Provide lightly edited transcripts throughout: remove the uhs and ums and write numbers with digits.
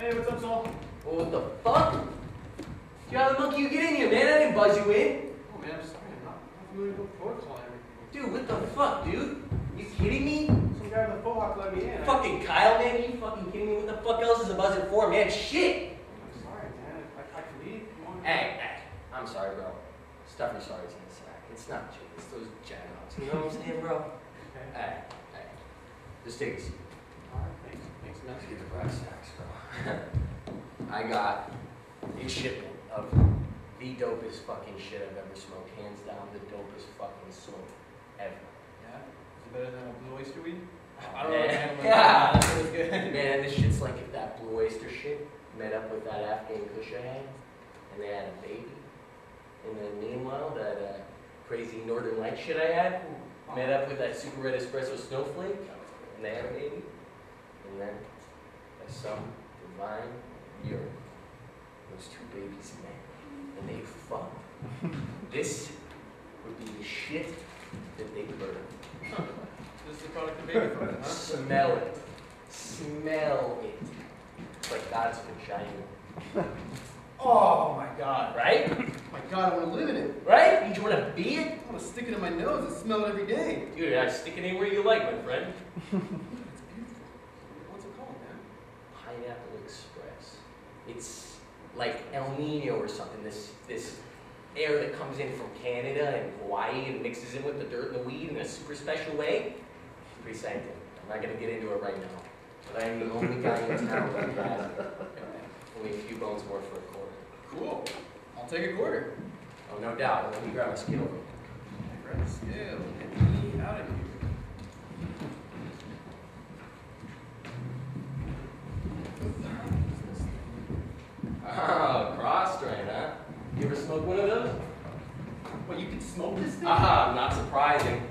Hey, what's up, Saul? Well, what the fuck? You how the monkey you get in here, man? I didn't buzz you in. Oh, man, I'm sorry. I'm not familiar with protocol and everything. Dude, what the fuck, dude? You kidding me? Some guy with a faux hawk let me in. Fucking Kyle, man? You fucking kidding me? What the fuck else is a buzzer for, man? Shit! I'm sorry, man. I can leave. Come on. Hey, I'm sorry, bro. Stuff your sorries in the sack. It's not you. It's those jackoffs. You know what I'm saying, bro? Okay. Hey. Just take a seat. All right, thanks. Thanks, man. Let's get the brass tacks, bro. I got a shipment of the dopest fucking shit I've ever smoked. Hands down, the dopest fucking smoke ever. Yeah? Is it better than a blue oyster weed? I Oh, don't know. man. Man. Yeah. That was good. Man, this shit's like if that blue oyster shit met up with that Afghan Kush I had, and they had a baby. And then meanwhile, that crazy Northern Light shit I had met up with that super red espresso snowflake, and they had a baby. And then, by some divine miracle, those two babies met, and they fucked. This would be the shit that they burn. This is the product of baby food, huh? Smell it. Smell it. It's like God's vagina. Oh, my God. Right? My God, I want to live in it. Right? You want to be it? I want to stick it in my nose and smell it every day. Dude, I stick it anywhere you like, my friend. It's beautiful. What's it called, man? Pineapple Express. It's like El Nino or something. This air that comes in from Canada and Hawaii and mixes in with the dirt and the weed in a super special way. It's pretty scientific. I'm not going to get into it right now. But I am the only guy in town who has it. Only a few bones more for a quarter. Cool. I'll take a quarter. Oh, no doubt. Let me grab my scale. Grab the scale. Get me out of here. Oh, cross-strain, huh? You ever smoke one of those? What, you can smoke this thing? Aha, not surprising.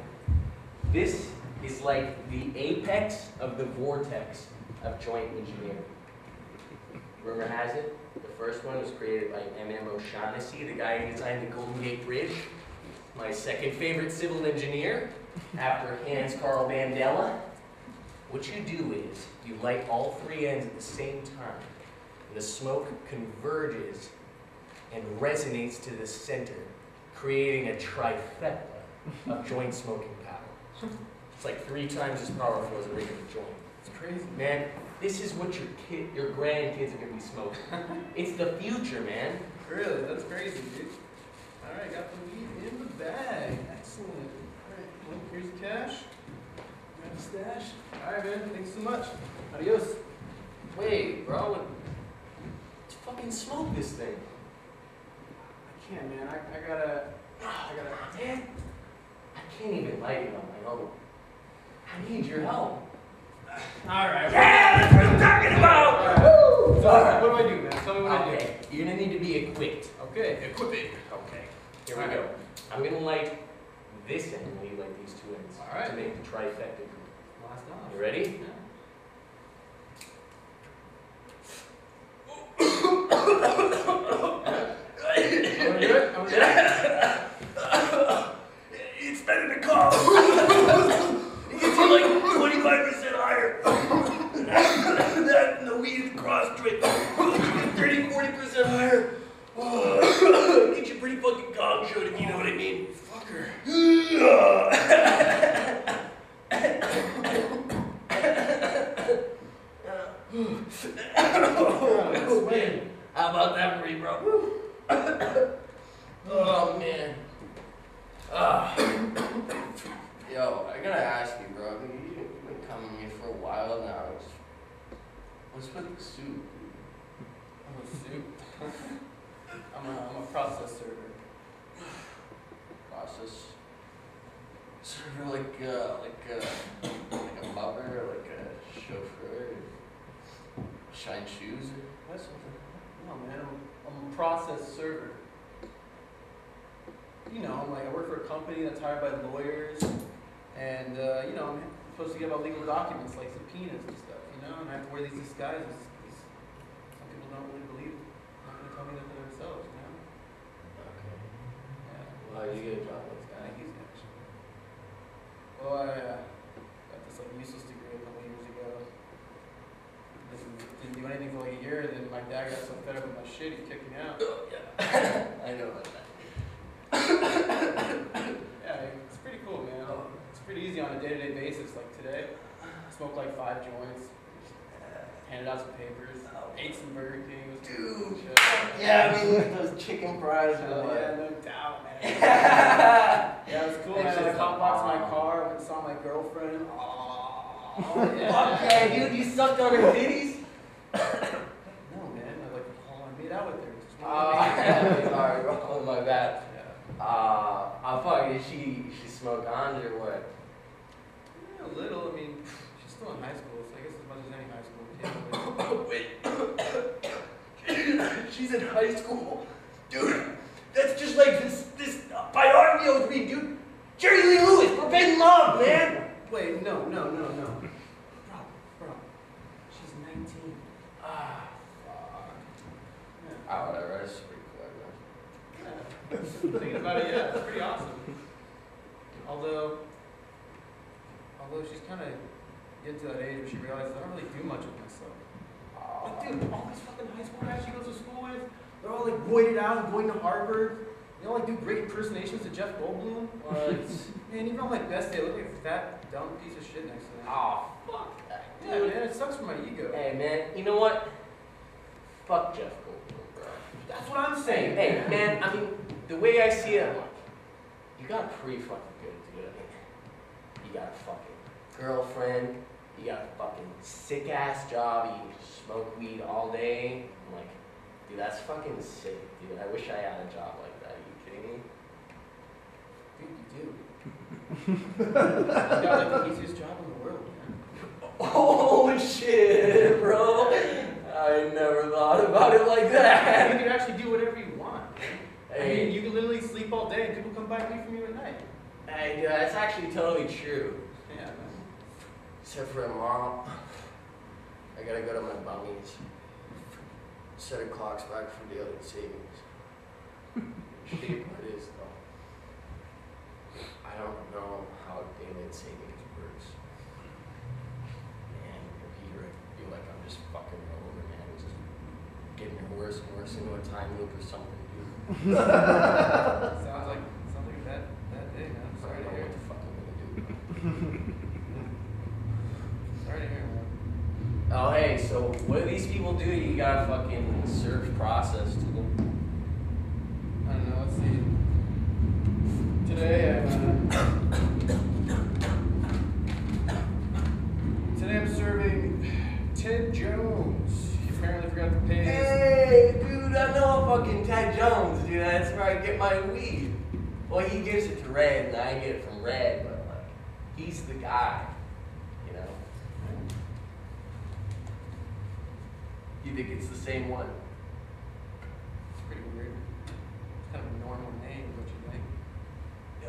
This is like the apex of the vortex of joint engineering. Rumor has it, the first one was created by M.M. O'Shaughnessy, the guy who designed the Golden Gate Bridge. My second favorite civil engineer, after Hans Carl Mandela. What you do is, you light all three ends at the same time. And the smoke converges and resonates to the center, creating a trifecta of joint smoking power. It's like 3 times as powerful as a regular joint. It's crazy. Man, this is what your grandkids are gonna be smoking. It's the future, man. Really? That's crazy, dude. All right, got the weed in the bag. Excellent. All right, well, here's the cash. Grab the stash. All right, man. Thanks so much. Adios. Wait, bro. Let's fucking smoke this thing. I can't, man. I gotta. Man, I can't even light it on my own. I need your help. All right. Yeah, that's what I'm talking about! All right. Woo! So, All right. what do I do, man? Tell me what I do. Okay, you're gonna need to be equipped. Okay, equipping. Okay, here we go. I'm gonna light this end while you light these 2 ends. All right. To make the trifecta. Last off. You ready? Yeah. I'm gonna do it. I'm gonna do it. It's better to cough. It's like 25% higher. That and the weed cross drink. 30-40% higher. Get you pretty fucking gong show if you know what I mean. Fucker. Oh, man. How about that for you, bro? Oh, man. Yo, I gotta ask you, bro. You've been coming to me for a while now. What's with the suit? I'm a suit. I'm a process server. Process server, like a mother, like a chauffeur, shine shoes, or What? No, man. I'm a process server. You know, I work for a company that's hired by lawyers, and you know, I'm supposed to give out legal documents like subpoenas and stuff. You know, and I have to wear these disguises. Some people don't really believe it. They're not gonna tell me that for themselves. You know. Okay. Yeah. Well, you get a job with this guy. He's actually. Well, I got this like useless degree a couple years ago. Didn't do anything for like a year, shit, he kicked me out. Yeah. I know about that. Yeah, it's pretty cool, man. It's pretty easy on a day-to-day basis. Like today, I smoked like 5 joints, handed out some papers, ate some Burger King. It was Dude, shit. yeah, I mean, those chicken fries Oh, are yeah, like... no doubt, man. Yeah, it was cool, man. It's I just hot boxed my a- car, went and saw my girlfriend. Oh, yeah, dude, you sucked on her titties? No, man, I like, oh, I made out with her. Sorry, bro. Oh, my bad. Yeah. Fuck, did she smoke on or what? Yeah, a little. I mean, she's still in high school, so I guess as much as any high school kid. She's in high school? Dude, that's just like this biography I was reading, dude. Jerry Lee Lewis, Forbidden Love, man! Wait, no. Bro. She's 19. Ah, fuck. Yeah. Ah, whatever, that's pretty cool, man. Thinking about it, yeah, it's pretty awesome. Although she's kind of getting to that age where she realizes I don't really do much with myself. Like, dude, all these fucking high school guys she goes to school with, they're all like roided out and going to Harvard. They all like do great impersonations of Jeff Goldblum. Man, even on my best day, I look like a fat, dumb piece of shit next to them. Oh, fuck that, Yeah, dude. man, it sucks for my ego. Hey, man, you know what? Fuck Jeff Goldblum, bro. That's what I'm saying. Hey, man, I mean, the way I see it, I'm like, you got it pretty fucking good, dude. I mean, you got a fucking girlfriend, you got a fucking sick-ass job, you smoke weed all day. I'm like, dude, that's fucking sick, dude. I wish I had a job like that. Are you kidding me? Dude, you do. You got like the easiest job in the world, man. Oh, shit, bro. I never thought about it like that. You can actually do whatever you want. I Hey. mean, you can literally sleep all day and people come by and eat from you at night. Hey, dude, that's actually totally true. Yeah, man. Except for tomorrow, I gotta go to my bummies. Set of clocks back for daily savings. Shit, what is though? I don't know how daylight savings works. Man, Peter, I feel like I'm just fucking over, man. It's just getting worse and worse into a time loop or something, dude. Sounds like that day, man. I'm I sorry don't to know hear. what the fuck I'm gonna do. Sorry to hear, man. Oh, hey, so what do these people do? You gotta fucking serve process to them. I don't know, let's see. Today I'm serving Ted Jones. He apparently forgot to pay his... Hey, dude, I know fucking Ted Jones, dude. That's where I get my weed. Well, he gives it to Red, and I get it from Red, but like, he's the guy, you know? You think it's the same one? It's pretty weird. It's kind of a normal name, don't you think?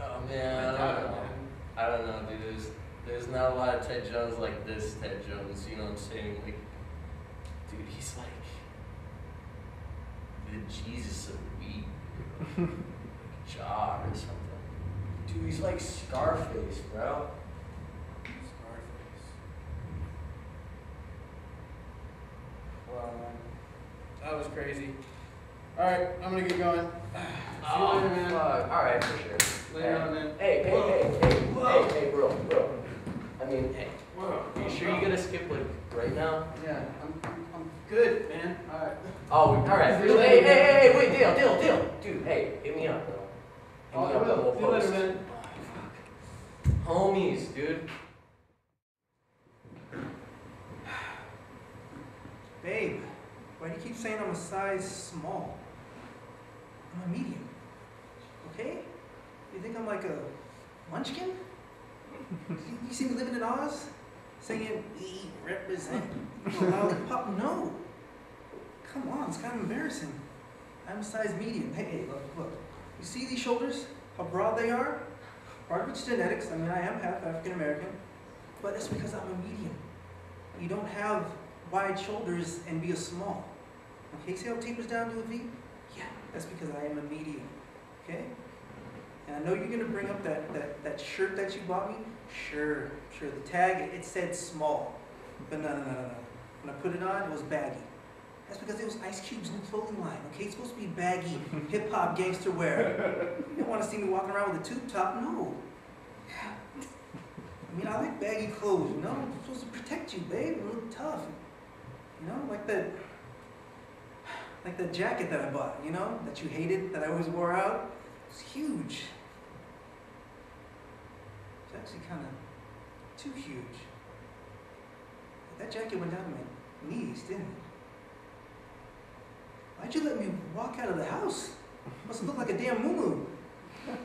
Oh, man, I don't know. I don't know, dude. There's not a lot of Ted Jones like this Ted Jones, you know what I'm saying? Like, dude, he's like the Jesus of weed, like Jaw or something. Dude, he's like Scarface, bro. Scarface. Wow, man. That was crazy. Alright, I'm gonna get going. See you later, man. Alright, for sure. Later on, man. Hey, bro. I mean, hey, Whoa. are you sure you're gonna skip like right now? Yeah, I'm good, man. Alright. Oh, alright. Hey, wait, Dale. Dude, hey, hit me up, bro. Hit me up, and we'll See you later, post. man. Homies, dude. Babe, why do you keep saying I'm a size small? I'm a medium. Okay? You think I'm like a munchkin? You see me living in Oz? Singing, we represent the lollipop? No. Come on, it's kind of embarrassing. I'm a size medium. Hey, look. You see these shoulders? How broad they are? Part of it's genetics. I mean, I am half African American. But it's because I'm a medium. You don't have wide shoulders and be a small. Okay, see how it tapers down to a V? Yeah, that's because I am a medium. Okay? And I know you're gonna bring up that shirt that you bought me. Sure. The tag, it said small. But no. When I put it on, it was baggy. That's because it was Ice Cube's new clothing line, okay? It's supposed to be baggy, hip-hop, gangster wear. You don't want to see me walking around with a tube top, no. I mean, I like baggy clothes, you know? It's supposed to protect you, babe, and look tough. You know, like that jacket that I bought, you know? That you hated, that I always wore out. It's huge. It's actually kind of too huge. That jacket went down to my knees, didn't it? Why'd you let me walk out of the house? Must have looked like a damn moo-moo. Crap.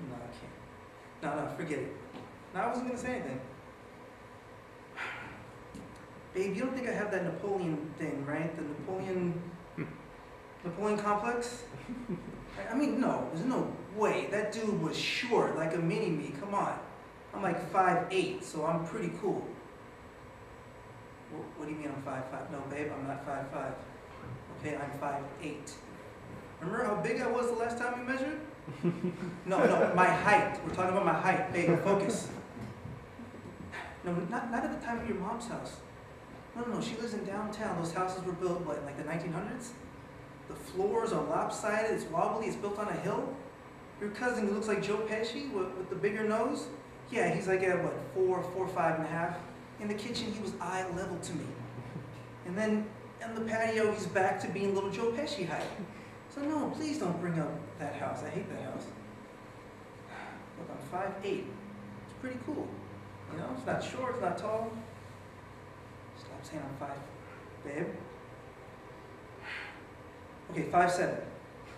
No, I can't. No, forget it. No, I wasn't gonna say anything. Babe, you don't think I have that Napoleon thing, right? The Napoleon complex? I mean, no, there's no way. That dude was short, like a mini-me, come on. I'm like 5'8", so I'm pretty cool. What do you mean I'm 5'5"? No, babe, I'm not 5'5". Okay, I'm 5'8". Remember how big I was the last time we measured? No, my height. We're talking about my height. Babe, focus. No, not at the time of your mom's house. No, she lives in downtown. Those houses were built, what, in like the 1900s? The floors are lopsided, it's wobbly, it's built on a hill. Your cousin who looks like Joe Pesci with the bigger nose? Yeah, he's like at what, 4'5.5". In the kitchen, he was eye level to me. And then on the patio, he's back to being little Joe Pesci height. So no, please don't bring up that house. I hate that house. Look, I'm 5'8". It's pretty cool. You know, it's not short, it's not tall. Stop saying I'm 5, babe. Okay, 5'7".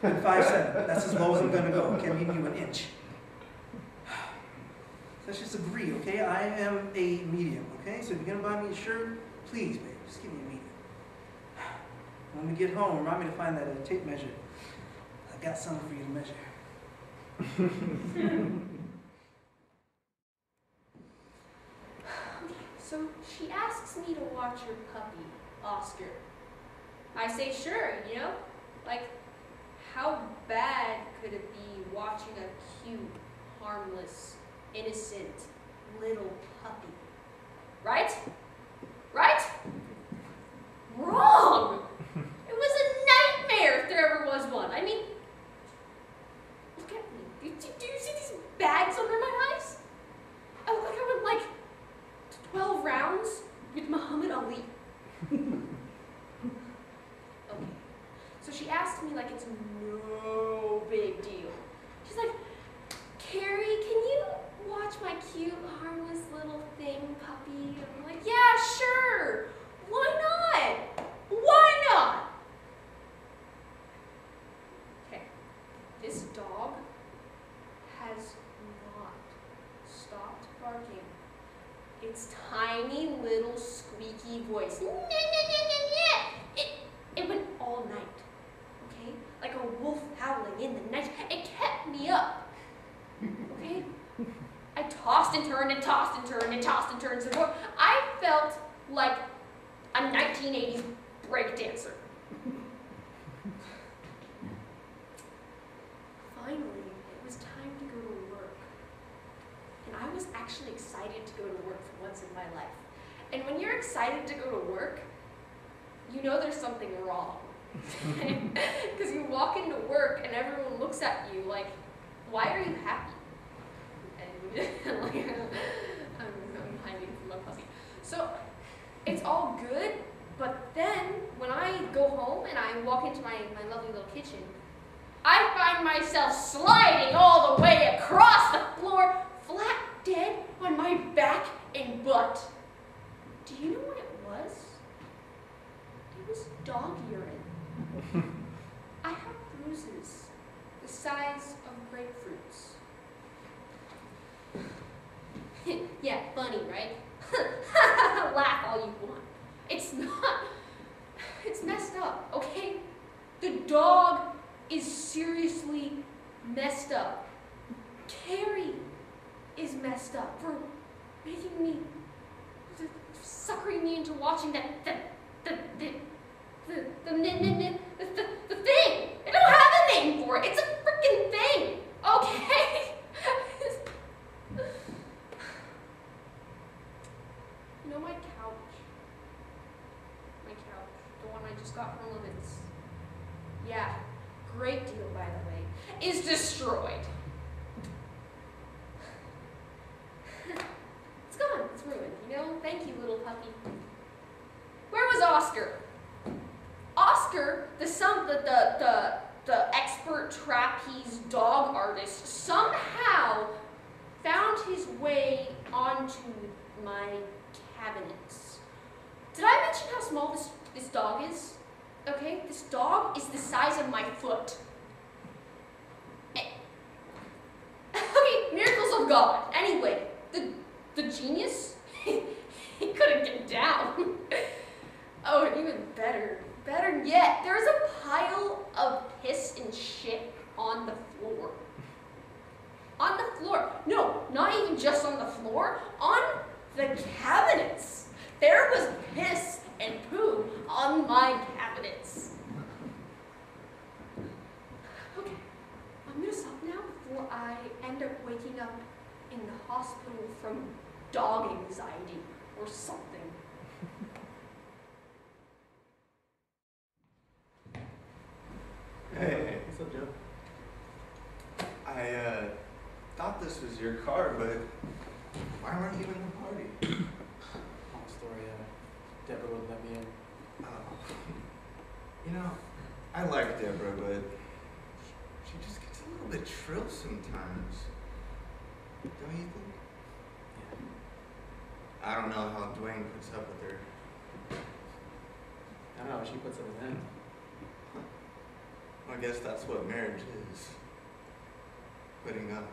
I'm 5'7". That's as low as I'm gonna go. Okay, I'm giving you an inch. Let's just agree, okay? I am a medium, okay? So if you're gonna buy me a shirt, please, babe, just give me a medium. When we get home, remind me to find that tape measure. I got something for you to measure. So she asks me to watch her puppy, Oscar. I say sure, you know? Like, how bad could it be watching a cute, harmless, innocent little puppy? Right? Right? Wrong! It was a nightmare if there ever was one. I mean, look at me. Do you see these bags under my eyes? I look like I went like 12 rounds with Muhammad Ali. Okay. So she asked me like it's no big deal. She's like, Carrie, can you watch my cute, harmless little thing puppy? I'm like, yeah, sure. Why not? Why not? Okay. This dog has not stopped barking. Its tiny little squeaky voice. It went all night. Okay? Like a wolf howling in the night. It kept me up. Okay? I tossed and turned and tossed and turned and tossed and turned. So I felt like a 1980s break dancer. Finally, it was time to go to work. And I was actually excited to go to work for once in my life. And when you're excited to go to work, you know there's something wrong. Because you walk into work and everyone looks at you like, why are you happy? And like, I'm hiding from my puppy. So it's all good, but then when I go home and I walk into my lovely little kitchen, I find myself sliding all the way across the floor, flat dead on my back and butt. Do you know what it was? It was dog urine. I have bruises the size of grapefruits. Yeah, funny, right? Laugh all you want. It's not. It's messed up, okay? The dog is seriously messed up. Carrie is messed up for making me, suckering me into watching the thing. I don't have a name for it. It's a freaking thing, okay? couch. My couch. The one I just got from Lemons. Yeah, great deal, by the way. Is destroyed. It's gone. It's ruined, you know? Thank you, little puppy. Where was Oscar? Oscar, the expert trapeze dog artist, somehow found his way onto my cabinets. Did I mention how small this dog is? Okay, this dog is the size of my foot. Okay, miracles of God. Anyway, the genius, he couldn't get down. Oh, and even better yet, there's a pile of piss and shit on the floor. On the floor. No, not even just on the floor, on the cabinets. There was piss and poo on my cabinets. Okay, I'm gonna stop now before I end up waking up in the hospital from dog anxiety or something. Hey, What's up, Joe? I thought this was your car, but why weren't you in the party? Long story, Deborah wouldn't let me in. You know, I like Deborah, but she just gets a little bit shrill sometimes. Don't you think? Yeah. I don't know how Dwayne puts up with her. I don't know, she puts up with him. I guess that's what marriage is. Putting up.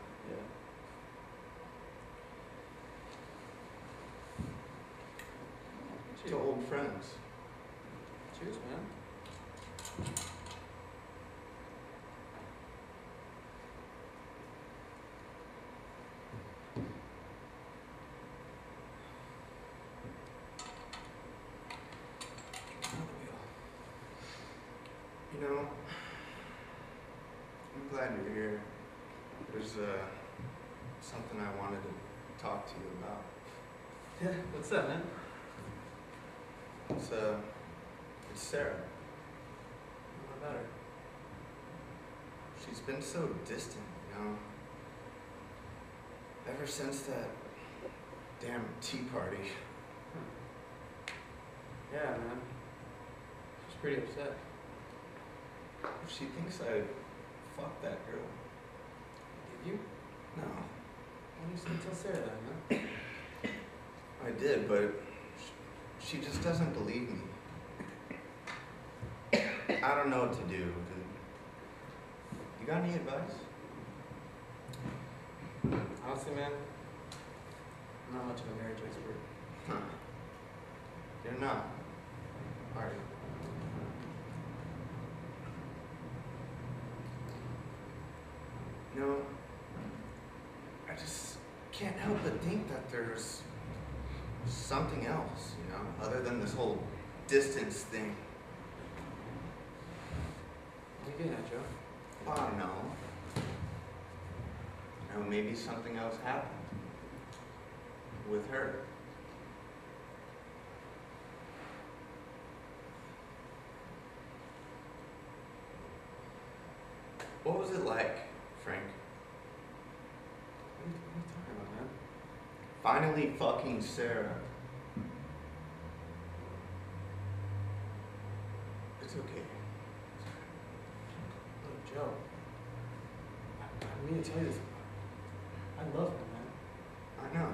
Yeah. To old friends. Cheers, man. You know, I'm glad you're here. There's something I wanted to talk to you about. Yeah, what's up, man? It's Sarah. What about her? She's been so distant, you know? Ever since that damn tea party. Yeah, man. She's pretty upset. She thinks I fucked that girl. Did you? No, Why didn't you tell Sarah that, man? I did, but she just doesn't believe me. I don't know what to do. You got any advice? Honestly, man, I'm not much of a marriage expert. Huh. You're not, are you? No, I just can't help but think that there's something else, you know, other than this whole distance thing. What are you getting at, Joe? I don't know. You know, maybe something else happened with her. What was it like, Frank? What are you talking about, man? Finally fucking Sarah. It's okay. Look, Joe, I mean to tell you this. I love her, man. I know.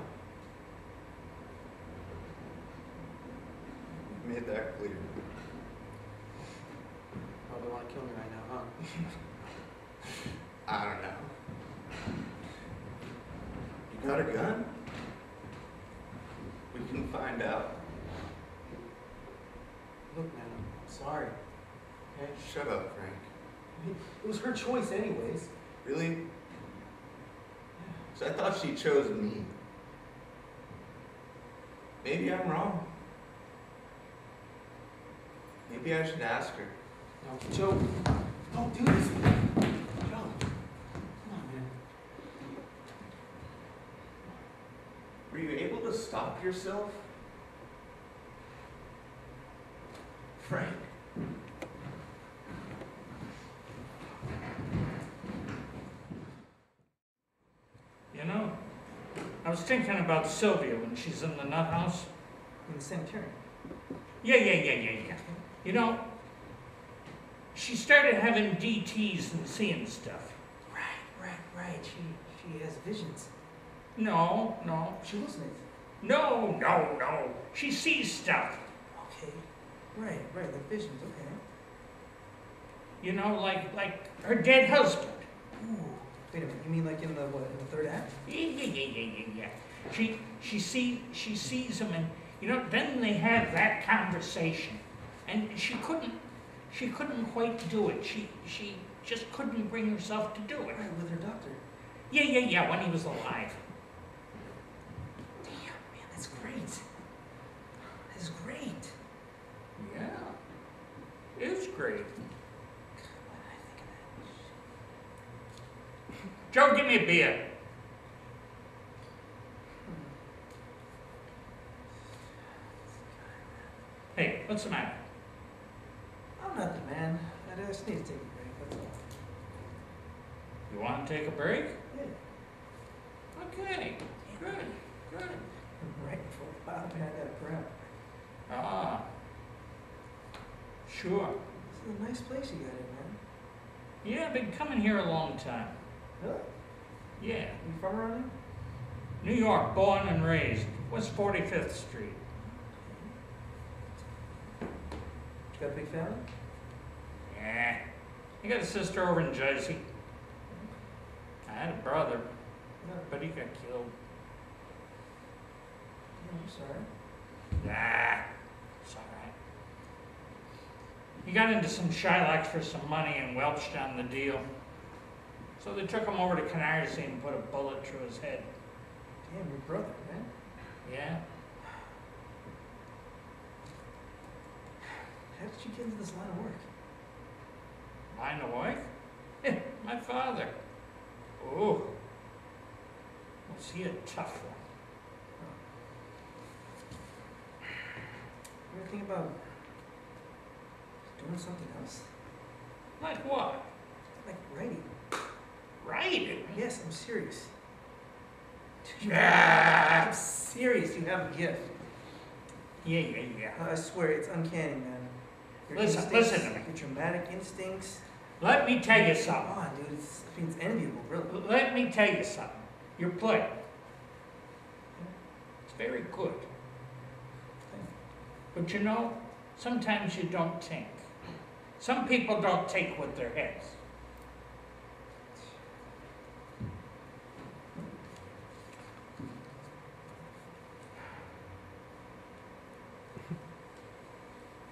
You made that clear. Oh, they want to kill me right now, huh? I don't know. You got a gun? We can find out. Look, man, I'm sorry. Okay? Shut up, Frank. I mean, it was her choice anyways. Really? So I thought she chose me. Maybe I'm wrong. Maybe I should ask her. No, Joe, don't do this, man. Joe, come on, man. Were you able to stop yourself? Right. You know, I was thinking about Sylvia when she's in the nut house. In the sanitarium. Yeah. You know, she started having DTs and seeing stuff. Right. She has visions. No. She hallucinates. No. She sees stuff. Okay. Right, the visions, okay. You know, like her dead husband. Ooh. Wait a minute, you mean like in the third act? Yeah. She sees him, and you know, then they have that conversation, and she couldn't quite do it. She just couldn't bring herself to do it. Right, with her doctor. Yeah, when he was alive. Damn, man, that's great. That's great. Yeah, it's great. Why did I think of that? Joe, give me a beer. Hey, what's the matter? Oh, nothing, man. I just need to take a break, that's all. You want to take a break? Yeah. Okay, good. Right before the bottom, man, I got a crap. Ah, sure. This is a nice place you got in, man. Yeah, I've been coming here a long time. Really? Yeah, You from around here? New York, born and raised, West 45th Street. You got a big family? Yeah, I got a sister over in Jersey. I had a brother, No. but he got killed. No, I'm sorry. Nah, it's all right. He got into some Shylocks for some money and welched on the deal. So they took him over to Canarsie and put a bullet through his head. Damn, your brother, man. Yeah? How did you get into this line of work? Line of work? My father. Oh, was he a tough one? You ever think about doing something else? Like what? Like writing? Writing? Yes, I'm serious. Ah. I'm serious, you have a gift. Yeah. I swear, it's uncanny, man. Your Listen instincts, to me. Your dramatic instincts. Let me tell you Come something. on, dude, it's enviable, really. Let me tell you something. Your play. It's very good. But you know, sometimes you don't think. Some people don't think with their heads.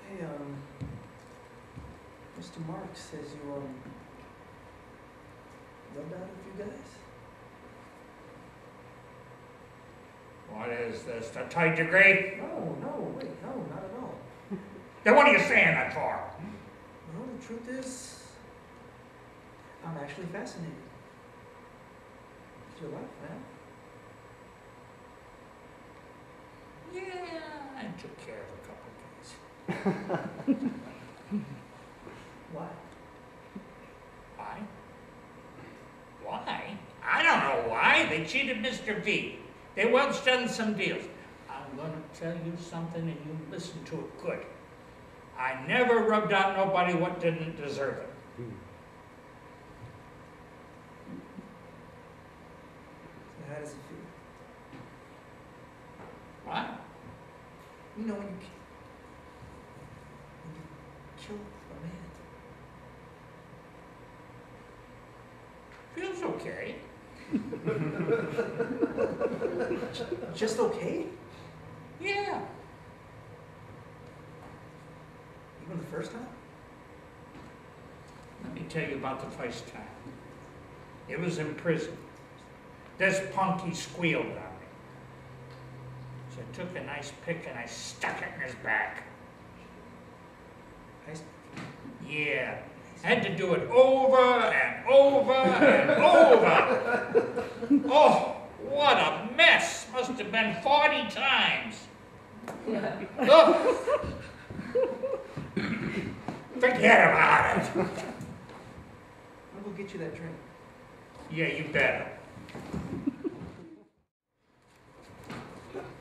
Hey, Mr. Mark says you, rubbed out a few guys? What is this, the third degree? No, wait, no, not at all. Then what are you saying that for? No, the truth is, I'm actually fascinated. It's your life, man. Yeah, I took care of a couple guys. Why? Why? Why? I don't know why. They cheated Mr. V. They once done some deals. I'm going to tell you something and you listen to it good. I never rubbed out nobody what didn't deserve it. So how does it feel? What? You know, when you kill a man. Feels okay. Just okay? Yeah. Even the first time? Let me tell you about the first time. It was in prison. This punky squealed on me. So I took a nice pick and I stuck it in his back. Nice. Yeah. I had to do it over and over and over. Oh, what a mess. Must have been 40 times. Oh. Forget about it. I'll go get you that drink. Yeah, you better.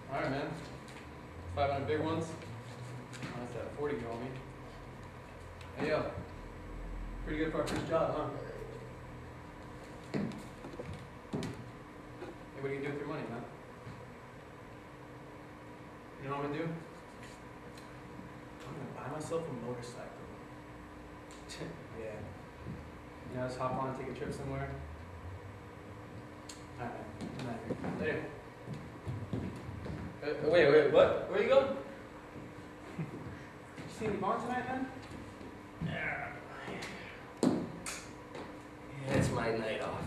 All right, man. 500 big ones. Oh, that's that 40 girl me. Hey, yo. Pretty good for our first job, huh? Hey, what are you gonna do with your money, man? You know what I'm gonna do? I'm gonna buy myself a motorcycle. Yeah. You know, just hop on and take a trip somewhere. Alright, I'm out here. Later. Wait, what? Where are you going? You see any bar tonight, man? Yeah, it's my night off.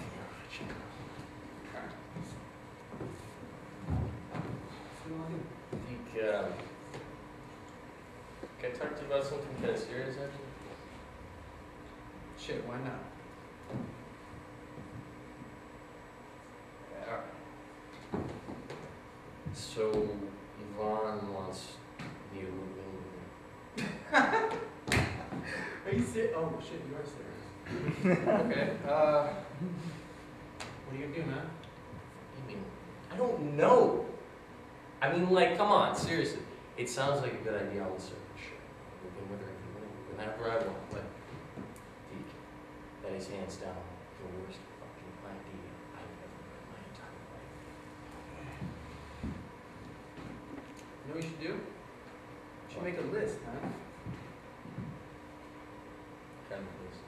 Can I talk to you about something kind of serious, actually? Shit, why not? Yeah. So, Yvonne wants you to move in. Are you serious? Oh shit, you are serious. Okay. What are you gonna do, man? I mean, I don't know. I mean, like, come on, seriously. It sounds like a good idea on the surface. Sure. Move in with her whenever I want, but Deke, that is hands down the worst fucking idea I've ever heard in my entire life. You know what you should do? You should make a list, man. Kind of is.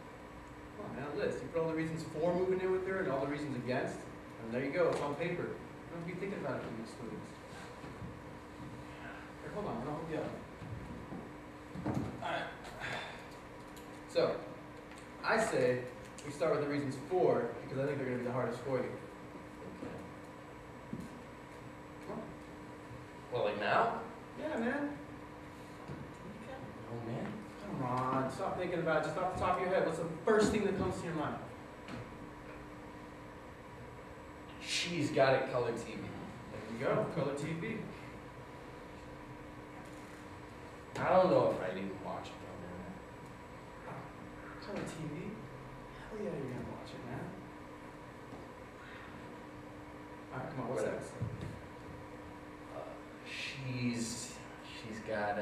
Come on, man, a list. You put all the reasons for moving in with her and all the reasons against, and there you go. It's on paper. You don't have to be thinking about it for the next 2 weeks. Here, hold on, I'll help you out. Alright. So, I say we start with the reasons for, because I think they're going to be the hardest for you. Okay. Come on. Well, like now? Yeah, man. Oh, man. Come on. Stop thinking about it. Just off the top of your head. What's the first thing that comes to your mind? She's got a color TV. There you go. Color TV. I don't know if I'd even watch it on there. Color TV? Hell yeah, you're going to watch it, man. Alright, come on. What's next? She's got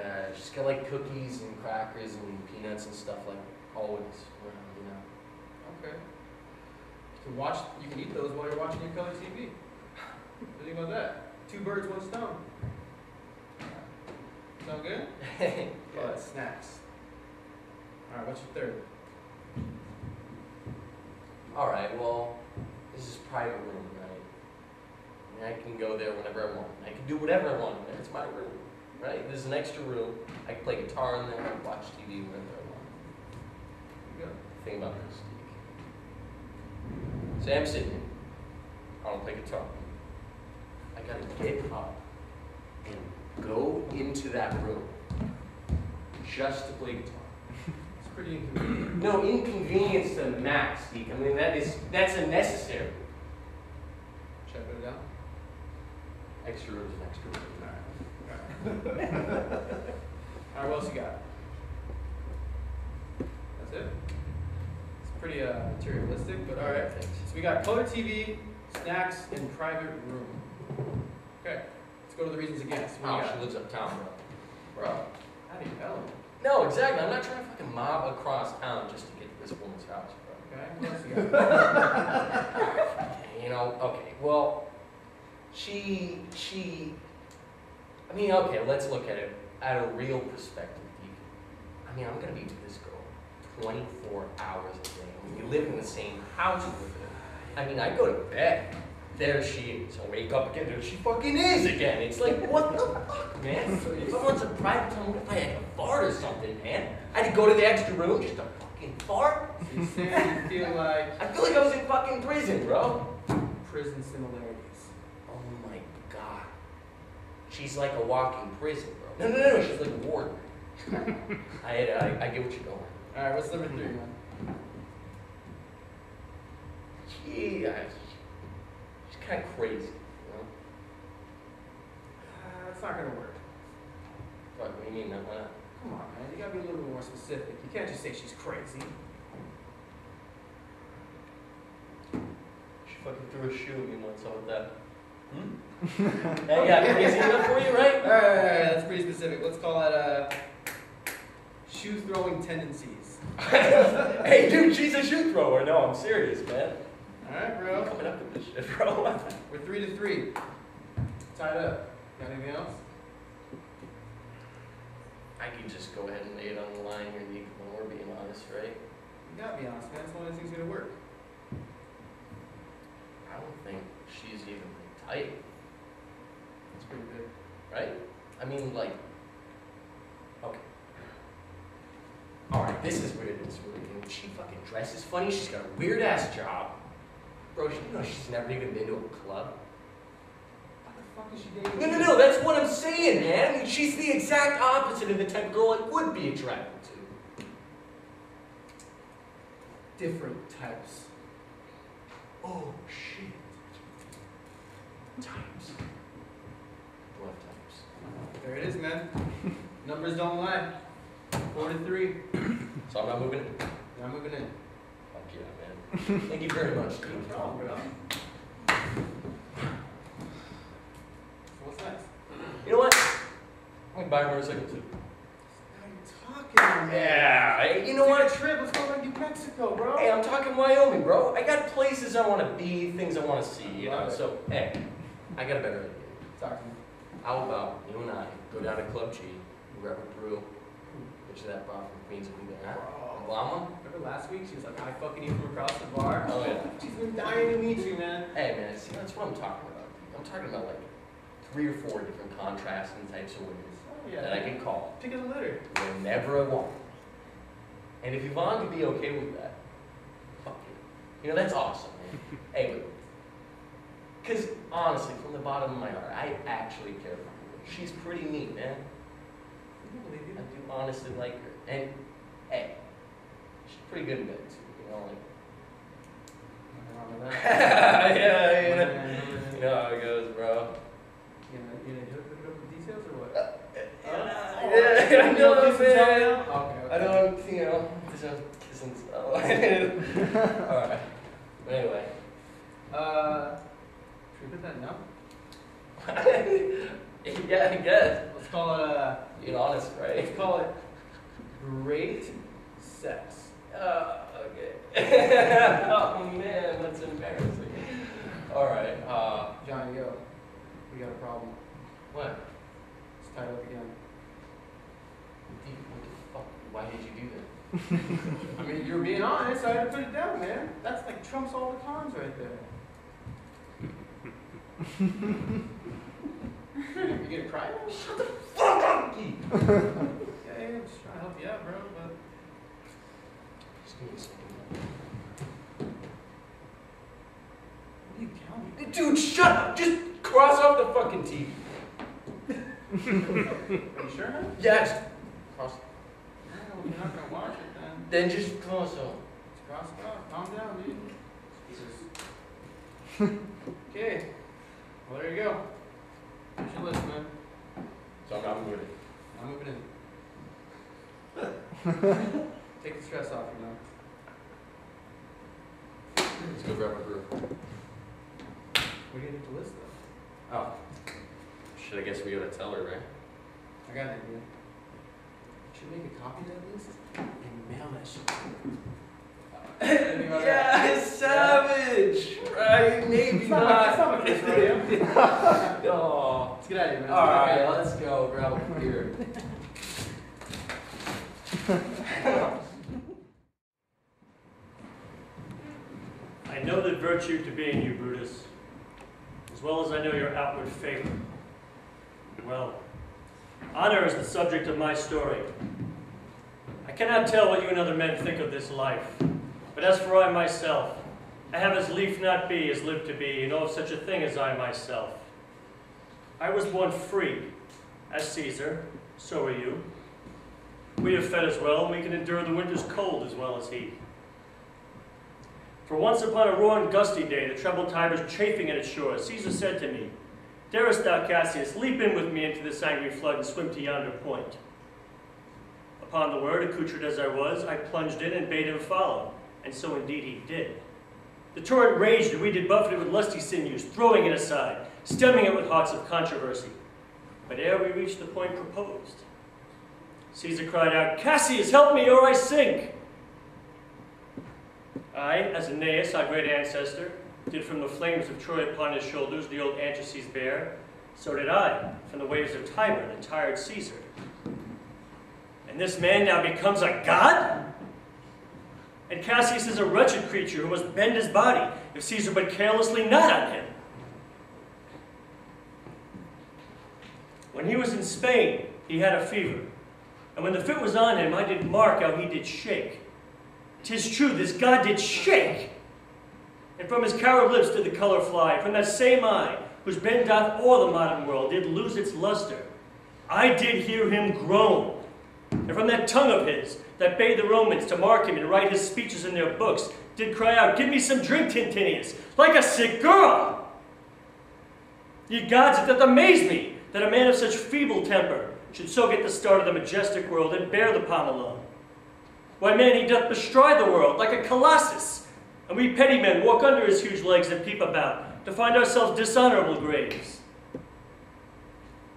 like cookies and crackers and peanuts and stuff like always around, you know. Okay. You can eat those while you're watching your color TV. What do you think about that? 2 birds, 1 stone. Sound good? But snacks. Alright, what's your third? Alright, well, this is private room, right? And I can go there whenever I want. I can do whatever I want in there. It's my room, right? There's an extra room. I can play guitar in there. I can watch TV whenever I want. You go. Think about this, Steve. Say I'm sitting here. I want to play guitar. I gotta get up and go into that room just to play guitar. It's pretty inconvenient. No, inconvenience to the max, Steve. I mean, that's unnecessary. Should I put it down? Extra room is an extra room. Alright, what else you got? That's it? It's pretty materialistic, but alright. Thanks. So we got color TV, snacks, and private room. Okay, let's go to the reasons against. What do you Oh, got? she lives uptown, bro. Bro, how do you tell? No, exactly. I'm not trying to fucking mob across town just to get to this woman's house, bro. Okay, what else you got? You know, okay, well, I mean, okay, let's look at it at a real perspective, Deacon. I mean, I'm gonna be with this girl 24 hours a day. I mean, we live in the same house with her. I mean, I go to bed, there she is. I wake up again, there she fucking is again. It's like, what the fuck, man? If I want some private time, what if I had a fart or something, man? I had to go to the extra room just to fucking fart? So you saying you feel like I feel like I was in fucking prison, bro. prison similarities. Oh my god. She's like a walking prison, bro. No, she's like a warden. I get what you're going. Alright, what's number 3, man? She's kind of crazy, you know? It's not gonna work. What do you mean? Why not? Come on, man. You gotta be a little bit more specific. You can't just say she's crazy. She fucking threw a shoe at me once, how about that? Hey, yeah, crazy enough for you, right? Alright, that's pretty specific. Let's call it, shoe throwing tendencies. Hey, dude, she's a shoe thrower. No, I'm serious, man. Alright, I'm bro. coming up with this shit, bro. We're 3-3. Tied up. Got anything else? I could just go ahead and lay it on the line here, Nick, when we're being honest, right? You gotta be honest, man. That's the only thing's gonna work. I don't think she's even tight, That's pretty good. right? I mean, like, okay. Alright, this is weird. She fucking dresses funny. She's got a weird ass job. Bro, you know she's never even been to a club. What the fuck is she dating? No, that's what I'm saying, man. I mean, she's the exact opposite of the type of girl I would be attracted to. Different types. Oh, shit. Types. Love types. There it is, man. Numbers don't lie. 4-3. So I'm not moving it? Now I'm moving in. Fuck yeah, man. Thank you very much, dude. No problem, bro. So what's next? You know what? I'm gonna buy a motorcycle too. Now you're talking, man. Yeah, hey, you know Take what? a trip. Let's go to New Mexico, bro. Hey, I'm talking Wyoming, bro. I got places I want to be, things I want to see, you know? Love it. So, hey, I got a better idea. Talk to me. How about you and I go down to Club G, grab a brew, which is that bar from Queens will be there, huh? Llama? Remember last week? She was like, I fucking you from across the bar. Oh, yeah. She's been dying to meet you, man. Hey, man, see, that's what I'm talking about. I'm talking about like 3 or 4 different contrasting types of women Oh, yeah. that I can call Pick of the litter. whenever I want. And if Yvonne could be okay with that, fuck it. You know, that's awesome, man. Hey, but, because honestly, from the bottom of my heart, I actually care for her. She's pretty neat, man. I can believe I you. do honestly like her. And, hey, she's pretty good in bed, too. You know, like, Nothing wrong with that. yeah, you know. Man, You know how it goes, bro. You gonna hook it up with details or what? Yeah, I know, Kiss and tell man. now? Okay. I don't, you know, just kissing stuff. Alright. But anyway. Should we put that now? Yeah, I guess. Let's call it, Being honest, right? let's call it great sex. Okay. Oh man, that's embarrassing. Alright, Johnny, yo, we got a problem. what? It's tied up again. Dude, what the fuck? Why did you do that? I mean, you're being honest, so I had to put it down, man. That's like trumps all the cons right there. You gonna cry now? Shut the fuck up, Keith! Yeah, I'm just trying to help you out, bro, but... Just give me a second. What are you counting? Dude, shut up! Just cross off the fucking TV. Are you sure, man? Yes. Cross. No, you're not gonna watch it, then. Then just cross off. It's crossed off. Calm down, dude. Okay. Well, there you go. Here's your list, man. So I'm not moving it. I'm moving in. Take the stress off, you know. Let's go grab a brew. We're gonna get the list, though. Oh. Shit, I guess we gotta tell her, right? I got an idea. Should we make a copy of that list and mail that shit to her? Anything about that? Yeah, savage! Right? Maybe It's not. not my first rodeo. Oh. Let's get out of here, man. Alright, let's go grab a beer. I know the virtue to be in you, Brutus, as well as I know your outward favor. Well, honor is the subject of my story. I cannot tell what you and other men think of this life, but as for I myself, I have as lief not be as live to be, and know of such a thing as I myself. I was born free, as Caesar, so are you. We have fed as well, and we can endure the winter's cold as well as he. For once upon a raw and gusty day, the troubled Tiber's chafing at its shores, Caesar said to me, "Darest thou, Cassius, leap in with me into this angry flood and swim to yonder point?" Upon the word, accoutred as I was, I plunged in and bade him follow, and so indeed he did. The torrent raged, and we did buffet it with lusty sinews, throwing it aside, stemming it with hearts of controversy. But ere we reached the point proposed, Caesar cried out, "Cassius, help me, or I sink!" I, as Aeneas, our great ancestor, did from the flames of Troy upon his shoulders the old Anchises bear, so did I, from the waves of Tiber, the tired Caesar. And this man now becomes a god? And Cassius is a wretched creature who must bend his body if Caesar but carelessly nod on him. When he was in Spain, he had a fever, and when the fit was on him, I did mark how he did shake. 'Tis true, this god did shake. And from his coward lips did the color fly, from that same eye, whose bend doth o'er the modern world, did lose its luster. I did hear him groan. And from that tongue of his, that bade the Romans to mark him and write his speeches in their books, did cry out, "Give me some drink, Tintinius, like a sick girl!" Ye gods, it doth amaze me that a man of such feeble temper should so get the start of the majestic world and bear the palm alone. Why, man, he doth bestride the world like a colossus, and we petty men walk under his huge legs and peep about to find ourselves dishonorable graves.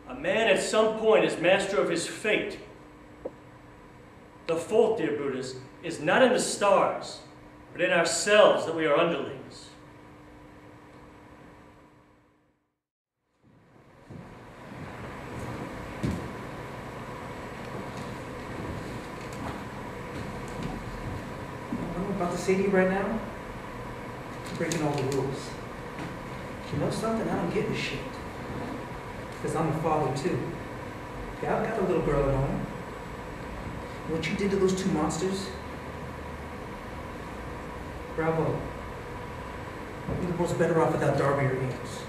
A man at some point is master of his fate. The fault, dear Brutus, is not in the stars, but in ourselves that we are underlings. What I'm about to say to you right now, you're breaking all the rules. You know something? I don't give a shit. Because I'm a father too. Yeah, I've got a little girl at home. What you did to those two monsters? Bravo. You're the most better off without Darby or Ames.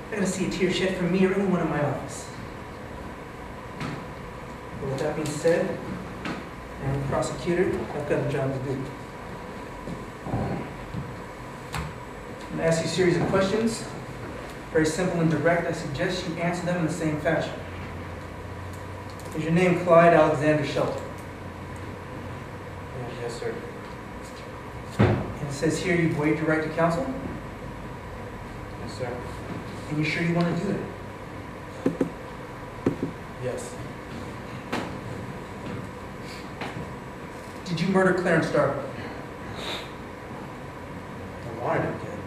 I'm not gonna see a tear shed from me or anyone in my office. But with that being said, I'm a prosecutor. I've got a job to do. I'm gonna ask you a series of questions. Very simple and direct. I suggest you answer them in the same fashion. Is your name Clyde Alexander Shelton? Yes, sir. And it says here you've waived your right to counsel? Yes, sir. And you're sure you want to do that? Yes. Did you murder Clarence Darby? I wanted him dead.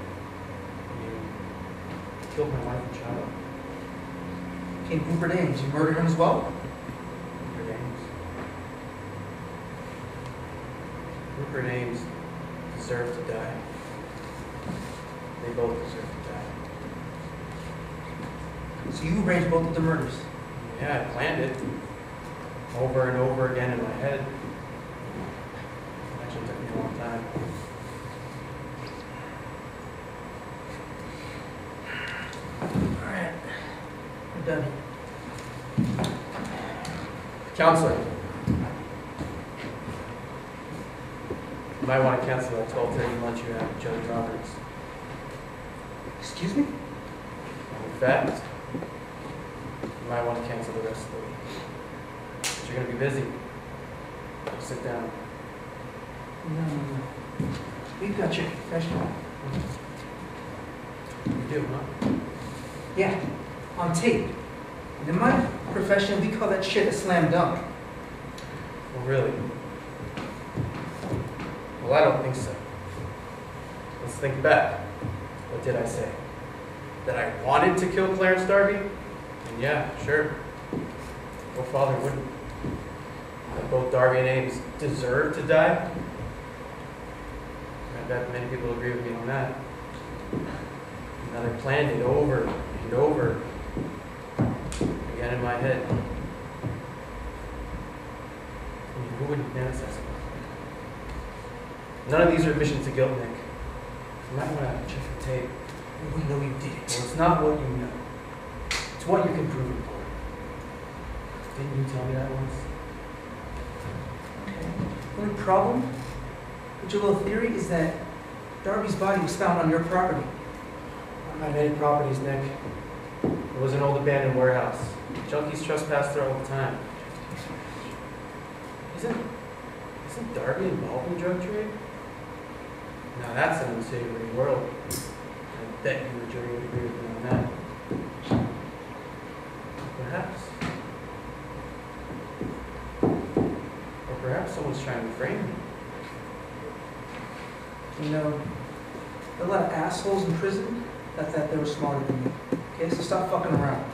He killed my wife and child. Okay, Rupert Ames, you murdered him as well? Rupert Ames deserved to die. They both deserve to die. So you arranged both of the murders? Yeah, I planned it over and over again in my head. It actually took me a long time. All right, we're done here. Counselor. You might want to cancel that 12:30 lunch you have with Judge Roberts. Excuse me? In fact, you might want to cancel the rest of the week. But you're going to be busy. Sit down. No. We've got your confession. You do, huh? Yeah, on tape. And in my profession, we call that shit a slam dunk. Well, really? Well, I don't think so. Let's think back. What did I say? That I wanted to kill Clarence Darby? And yeah, sure. No father wouldn't. That both Darby and Ames deserve to die? I bet many people agree with me on that. Now they planned it over and over again in my head. I mean, who wouldn't dance that? None of these are admissions to guilt, Nick. You might want to check the tape. We know you did it. Well, it's not what you know. It's what you can prove in court. Didn't you tell me that once? Okay. The only problem with your little theory is that Darby's body was found on your property. I don't have any properties, Nick. It was an old abandoned warehouse. Junkies trespass there all the time. Isn't Darby involved in drug trade? Now that's an unsavory world. I bet you the jury would agree with me on that. Perhaps. Or perhaps someone's trying to frame me. You know, there are a lot of assholes in prison that thought they were smarter than you. Okay, so stop fucking around.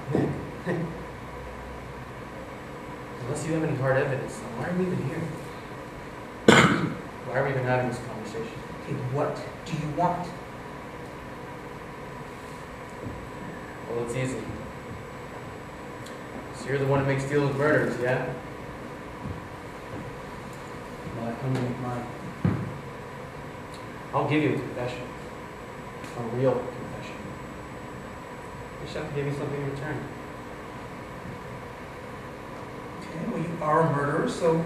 Unless you have any hard evidence, then why are we even here? Why are we even having this conversation? Okay, what do you want? Well, it's easy. So you're the one who makes deals with murders, yeah? Well, I come to make mine. I'll give you a confession. A real confession. I just have to give you something in return. Okay, well, you are a murderer, so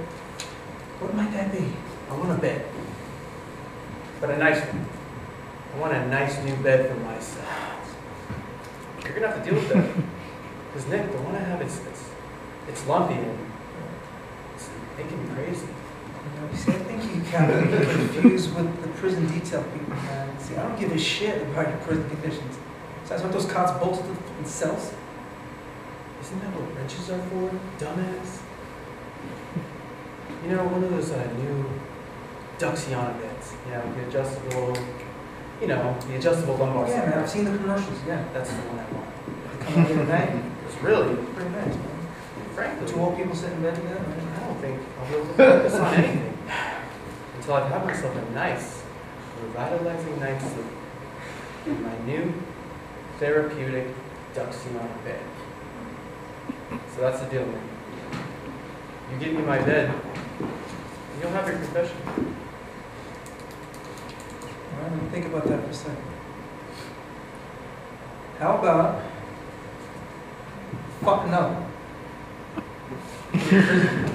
what might that be? I want a bed. But a nice one. I want a nice new bed for myself. You're gonna have to deal with that. Because Nick, the one I have, it's lumpy and it's making me crazy. You know, see, I think you kind of get confused with the prison detail people, man. See, I don't give a shit about your prison conditions. So that's what those cots bolted to the fucking cells. Isn't that what wrenches are for, dumbass? You know, one of those new Duxiana beds. You know, the adjustable lumbar Yeah, man, support. I've seen the commercials, yeah. That's the one I want. They come out here at night. It's really, Pretty nice, man. frankly, Two old people sitting in bed together, man. I don't think I'll be able to focus on anything until I've had myself a nice, revitalizing night's sleep in my new therapeutic Duxiana bed. So that's the deal, man. You give me my bed, you'll have your confession. All right, let me think about that for a second. How about fucking up? In prison.